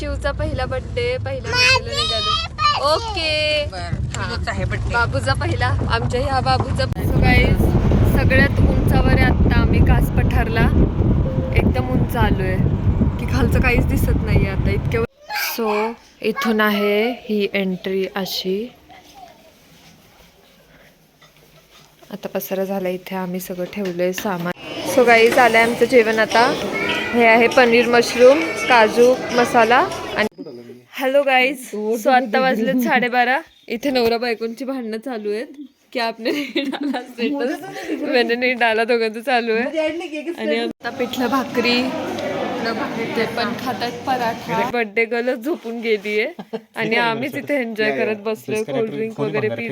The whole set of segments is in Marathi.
चिवचा पहिला बर्थडे पहिल्या बर्थडेला निघालो. ओके बाबूचा पहिला आमच्या ह्या बाबूचा. सो गाईज सगळ्यात उंचावर आहे आत्ता आम्ही कास पठारला. एकदम उंच आलोय की खालचं काहीच दिसत नाही आता इतके. सो इथून आहे ही एंट्री अशी. आता पसारा झाला इथे आम्ही सगळं ठेवलंय सामान. सो गाईज आलंय आमचं जेवण आता. हे आहे पनीर मशरूम काजू मसाला आणि हॅलो गाईज. सो आता वाजलेत 12:30. इथे नवरा बायकोंची भांडणं चालू आहेत की आपने नहीं डाला स्टेटस मैंने नहीं डाला दोघांचं चालू आहे. आणि आता पिठलं भाकरी ते पण खातात पराठा. बर्थडे गर्लच झोपून गेलीये आणि आम्हीच इथे एन्जॉय करत बसलोय कोल्ड्रिंक वगैरे पीत.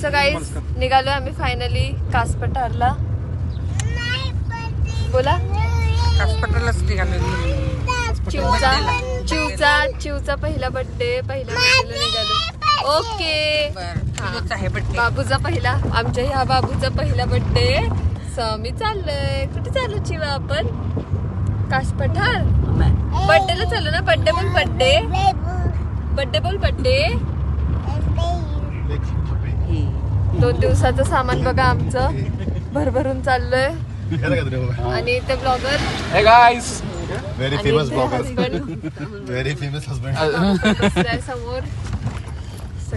सो गाईज निघालोय आम्ही फायनली कास पठारला. बोला कासपठारलाच निघालो. चिवचा पहिला बर्थडे पहिल्या बर्थडेला निघालो. ओके बाबूचा पहिला आमच्या ह्या बाबूचा पहिला बर्थडे. सो मी चाललोय. कुठे चाललो चिवा आपण? कास पठार बर्थडेला चाललो ना. बर्थडे बोल बर्थडे. बर्थडे बोल बर्थडे. 2 दिवसाचं सामान बघा आमचं भरभरून चाललोय. आणि ते blogger Hey guys. Very famous blogger. Very famous husband. समोर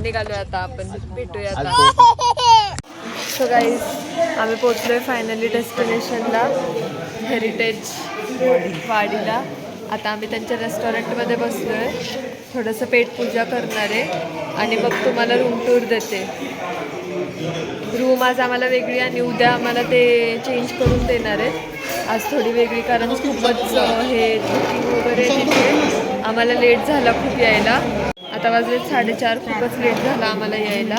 निघालोय आता आपण भेटूया आता. सो गाईज आम्ही पोहोचलोय फायनली डेस्टिनेशनला हेरिटेज वाडीला. आता आम्ही त्यांच्या रेस्टॉरंटमध्ये बसलोय. थोडंसं पेटपूजा करणार आहे आणि मग तुम्हाला रूम टूर देते. रूम आज आम्हाला वेगळी आणि उद्या आम्हाला ते चेंज करून देणार आहेत. आज थोडी वेगळी कारण खूपच हे बुकिंग वगैरे तिथे आम्हाला लेट झाला खूप यायला. आता वाजले 4:30. खूपच लेट झाला आम्हाला यायला.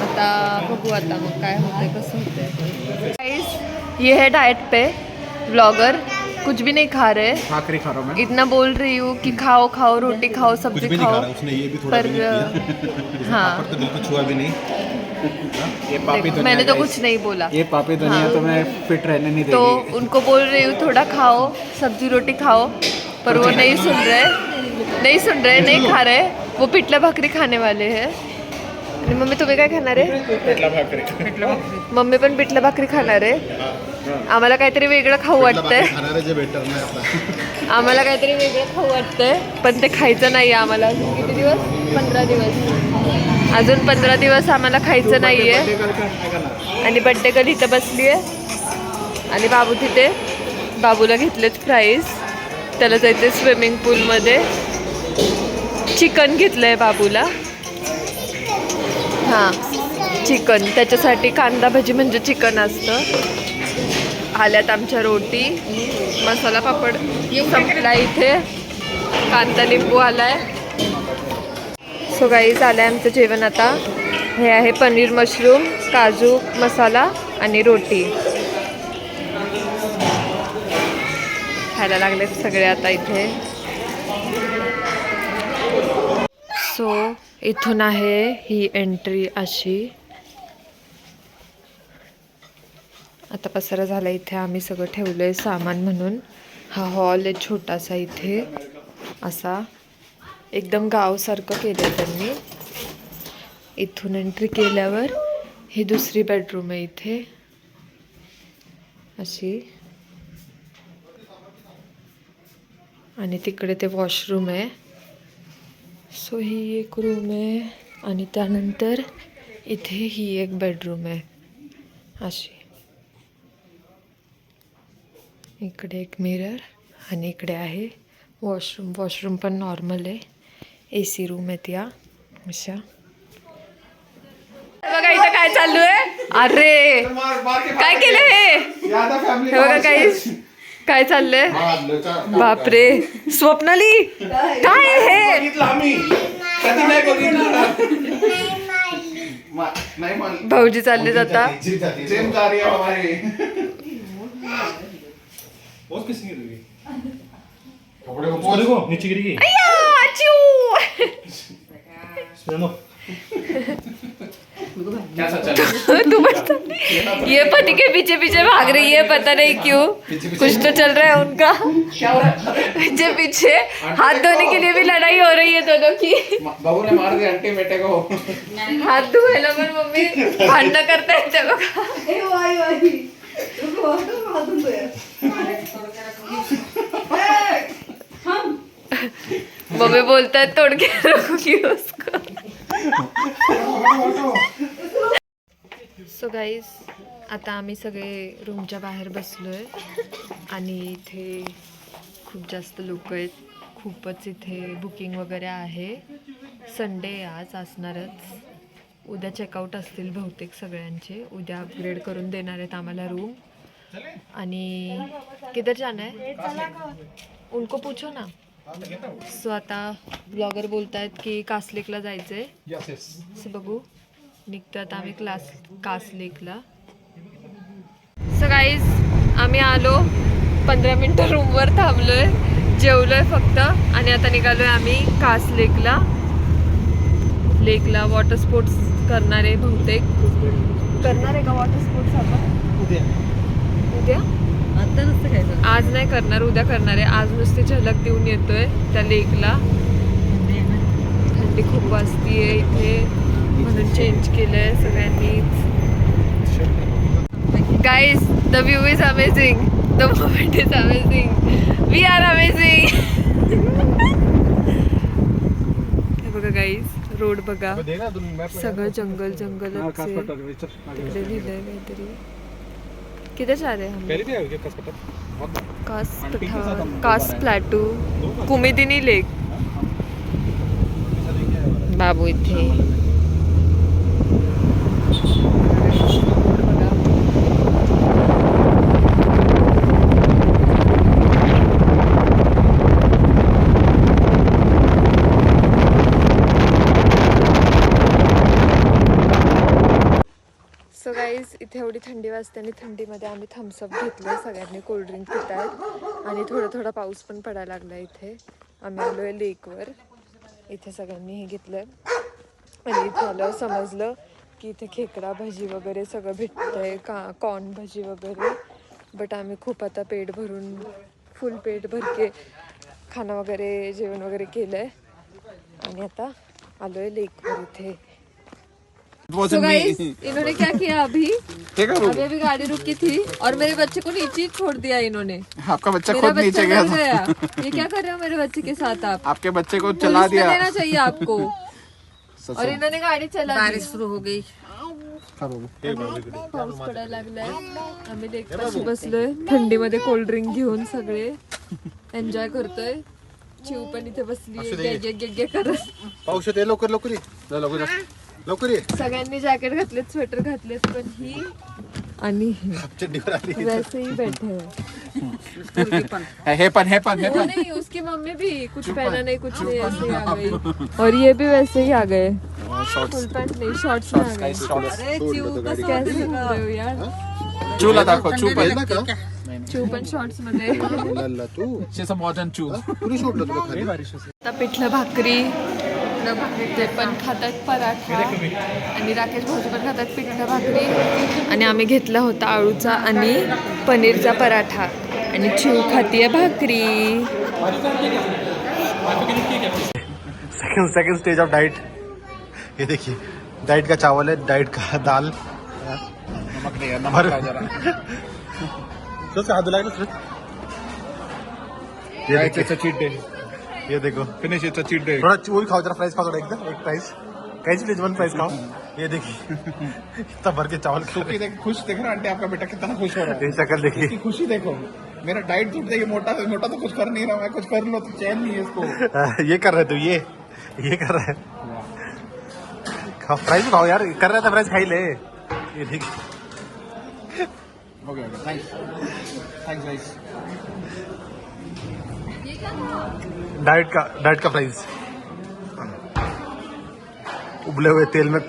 आता बघू आता मग काय होतंय कसं होतंय. गाइस ये है डाइट पे ब्लॉगर. कुछ भी नहीं खा रहे. भाकरी खा रहा हूं मैं. इतना बोल रही हूँ कि खाओ खाओ रोटी खाओ सब्जी खाओ. उसने ये भी थोड़ा पर हाँ तो बिल्कुल छुआ भी नहीं. ये पापी दुनिया मैंने तो guys. कुछ नहीं बोला. ये पापी दुनिया तो मैं फिट रहने नहीं तो देगी. उनको बोल रही हूँ थोड़ा खाओ सब्जी रोटी खाओ पर वो नहीं सुन रहे नहीं खा रहे. वो पिठला भाकरी खाने वाले हैं. आणि मम्मी तुम्ही काय खाणार आहे? पिठला भाकरी. मम्मी पण पिठला भाकरी खाणार आहे. आम्हाला काहीतरी वेगळं खाऊ वाटतंय. आम्हाला काहीतरी वेगळं खाऊ वाटतंय पण ते खायचं नाही आम्हाला. किती दिवस? 15 दिवस. अजून 15 दिवस आम्हाला खायचं नाही आहे. आणि बड्डे गर्ल इथं बसली आहे आणि बाबू तिथे. बाबूला घेतलेत प्राईज. त्याला जायचं स्विमिंग पूलमध्ये. चिकन घेतलं आहे बाबूला. हां चिकन. त्याच्यासाठी कांदा भजी म्हणजे चिकन असतं. आल्यात आमच्या रोटी. मसाला पापड संपला इथे. कांदा लिंबू आलाय. सो गाईज आलंय आमचं जेवण आता. हे आहे पनीर मशरूम काजू मसाला आणि रोटी. खायला लागलेत सगळे आता इथे. सो इथून आहे ही एंट्री अशी. आता पसारा झाला इथे आम्ही सगळं ठेवलंय सामान म्हणून. हा हॉल आहे छोटासा इथे असा. एकदम गावसारखं केलं आहे त्यांनी. इथून एंट्री केल्यावर ही दुसरी बेडरूम आहे इथे अशी. आणि तिकडे ते वॉशरूम आहे. सो ही एक रूम आहे आणि त्यानंतर इथे ही एक बेडरूम आहे अशी. इकडे एक मिरर आणि इकडे आहे वॉशरूम. वॉशरूम पण नॉर्मल आहे. AC रूम आहेत या अशा. बघा इथं काय चालू आहे. अरे काय केलं हे बघा काय चाललंय. बापरे स्वप्नाली काय हे. भाऊजी चालले जाता. नीचे गिरी. कैसा चल रहा है? तू बस ये पति के पीछे पीछे भाग रही है, पता नहीं क्यों, कुछ तो चल रहा है उनका पीछे पीछे। हाथ धोने के लिए भी लड़ाई हो रही है दोनों की। बाबू ने मार दिया आंटी बेटे को। हाथ धुएला पण मम्मी भांडणं करतायत ते बघा। मम्मी बोलतात तोड़ के रखूंगी उसको। सो गाईज, आता आम्ही सगळे रूमच्या बाहेर बसलोय आणि इथे खूप जास्त लोक आहेत, खूपच इथे बुकिंग वगैरे आहे। संडे आज असणारच, उद्या चेकआउट असतील बहुतेक सगळ्यांचे, उद्या अपग्रेड करून देणार आहेत आम्हाला रूम। आणि किधर जाना है उनको पूछो ना। सो आता ब्लॉगर बोलतायत की कासलेकला जायचंय, सो बघू निघतो आता आम्ही कासलेकला। सो गाईज, आम्ही आलो 15 मिनिटं रूमवर थांबलोय, जेवलोय फक्त आणि आता निघालोय आम्ही कासलेकला। लेकला वॉटर स्पोर्ट्स करणार आहे बहुतेक। करणार आहे का वॉटर स्पोर्ट्स आपण उद्या? आता नसतं काय तर. आज नाही करणार, उद्या करणार आहे। आज नुसती झलक देऊन येतोय त्या लेकला। थंडी खूप वाजतीये इथे म्हणून चेंज केलंय सगळ्यांनीच। Guys, the view is amazing, the moment is amazing, we are amazing. हे बघा गाईज, रोड बघा, सगळं जंगल जंगलच आहे। तिकडे लिहिलंय काहीतरी। किधर जा रहे हैं हम? कास प्लॅटू, कुमिदिनी लेक। बाबू इथे सो गाईज, इथे एवढी थंडी वाजते आणि थंडीमध्ये आम्ही थम्सअप घेतलं, सगळ्यांनी कोल्ड्रिंक पित आहेत आणि थोडा थोडा पाऊस पण पडायला लागला इथे। आम्ही आलो आहे लेकवर, इथे सगळ्यांनी हे घेतलं आणि इथे आल्यावर समजलं की इथे खेकडा भजी वगैरे सगळं भेटतंय, कॉर्न भजी वगैरे। बट आम्ही खूप आता पेट भरून, फुल पेट भर के खाना वगैरे जेवण वगैरे केलं आहे आणि आता आलो आहे लेकवर इथे। So guys, इन्होंने क्या किया अभी अभी गाड़ी रुकी थी और मेरे बच्चे को नीचे छोड़ दिया इन्होंने। आपका बच्चा मेरा खुद बच्चा नीचे डर गया था। गया। ये क्या कर रहे हो मेरे बच्चे के साथ आप? आपके बच्चे को चला पुलिस में दिया। देना चाहिए आपको। और इन्होंने गाड़ी चला दी। बारिश सुरू हो गई. पाऊस पडायला लागलाय, आम्ही लेकपाशी बसलोय थंडीमध्ये कोल्ड्रिंक घेऊन, सगळे एन्जॉय करतोय। चिव पण इथे बसली करत। पाऊस येते, लवकर लवकर ये. लवकर लवकर ये. सगळ्यांनी जॅकेट घातलेत, स्वेटर घातलेत, पण ही आणि चड्डीवर आली. वैसे ही बैठे हैं। हे पण वो नहीं, उसकी मम्मी भी कुछ पहना नहीं, कुछ नहीं, ऐसे ही आ गई। और ये भी वैसे ही आ गए, फुल पैंट नहीं, शॉर्ट्स में आ गए। कैसे घूम रहे हो यार? चूला दाखव, चू पण चू पण शॉर्ट्स मध्ये। लल्ला तू मॉडर्न चू पुरी सोडलं तुला खाली. आता पिठलं भाकरी, ते पण खातात पराठा आणि राकेश भाऊजी पण खातात पिठलं भाकरी। आणि आम्ही घेतला होता आळूचा आणि पनीरचा पराठा आणि चिव खातीये भाकरी। Second stage of diet. ये देखिए, डाइट का चावल है, डाइट का दाल. नमक नहीं है, नमक का जरा तो हाथ धुला के. ये देखिए, चीट डे, ये देखो, finish it's a cheat day. थोड़ा वो भी खाओ, जरा फ्राइज खाओ, थोड़ा एकदम एक फ्राइज. कैसी प्लीज वन फ्राइज खाओ. ये देखिए इतना भर के चावल खा रहे. देख, खुश देख रहा आंटी, आपका बेटा कितना खुश हो रहा है। ये शक्ल देखिए. इसकी खुशी देखो, मेरा डाइट टूट जाएगी, मोटा तो कुछ कर नहीं रहा, मैं कुछ कर लो तो चैन नहीं है इसको। ये कर रहे तू, ये कर रहा है. खाओ फ्राइज खाओ यार, कर रहा था फ्राइज खाई ले. ये देखिए, हो गया, थैंक्स गाइस। डाइट का फ्राइज उबले हुए तेल में.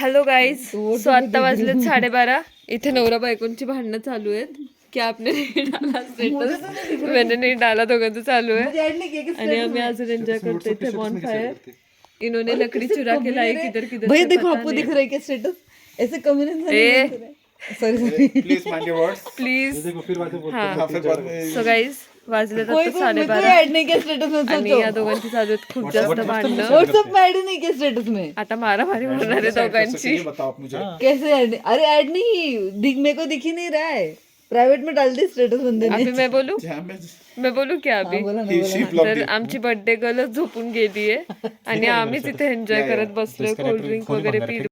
हॅलो गाईज, सो आत्ता वाजलेत 12:30। इथे नवरा बायकोंची भांडणं चालू आहेत क्या आपने नहीं डाला स्टेटस? मैंने नहीं डाला, दोघांचं चालू है आणि आम्ही अजून एंजॉय करते थे बॉनफायर. इन्होंने लकड़ी चुरा के लाई किधर किधर भैया से देखो पता आपको नहीं. दिख रहा है क्या स्टेटस ऐसे community A sorry please mind your words. Please. हाँ हा फिर बाद में सो गाईज वाजले कोई आता कोई 12:30 ऐड नहीं किया स्टेटस में आणि या दोघांची चालू आहेत खूप जास्त भांडणं. व्हाट्सएप में ऐड नहीं किया स्टेटस में. आता मारामारी होणार आहे दोघांची. ये बताओ आप मुझे. कैसे ऐड नहीं? अरे ऐड नहीं मेरे को दिख ही नहीं रहा है. प्राइवेट में डाल दी स्टेटस बंदे ने. अभी मैं बोलू जहाँ मैं बोलू क्या अभी? बोला ना she blocked तर it. आमची बर्थडे गर्ल झोपून गेलीये आणि आम्हीच इथे एन्जॉय करत बसलोय, कोल्ड्रिंक वगैरे पीत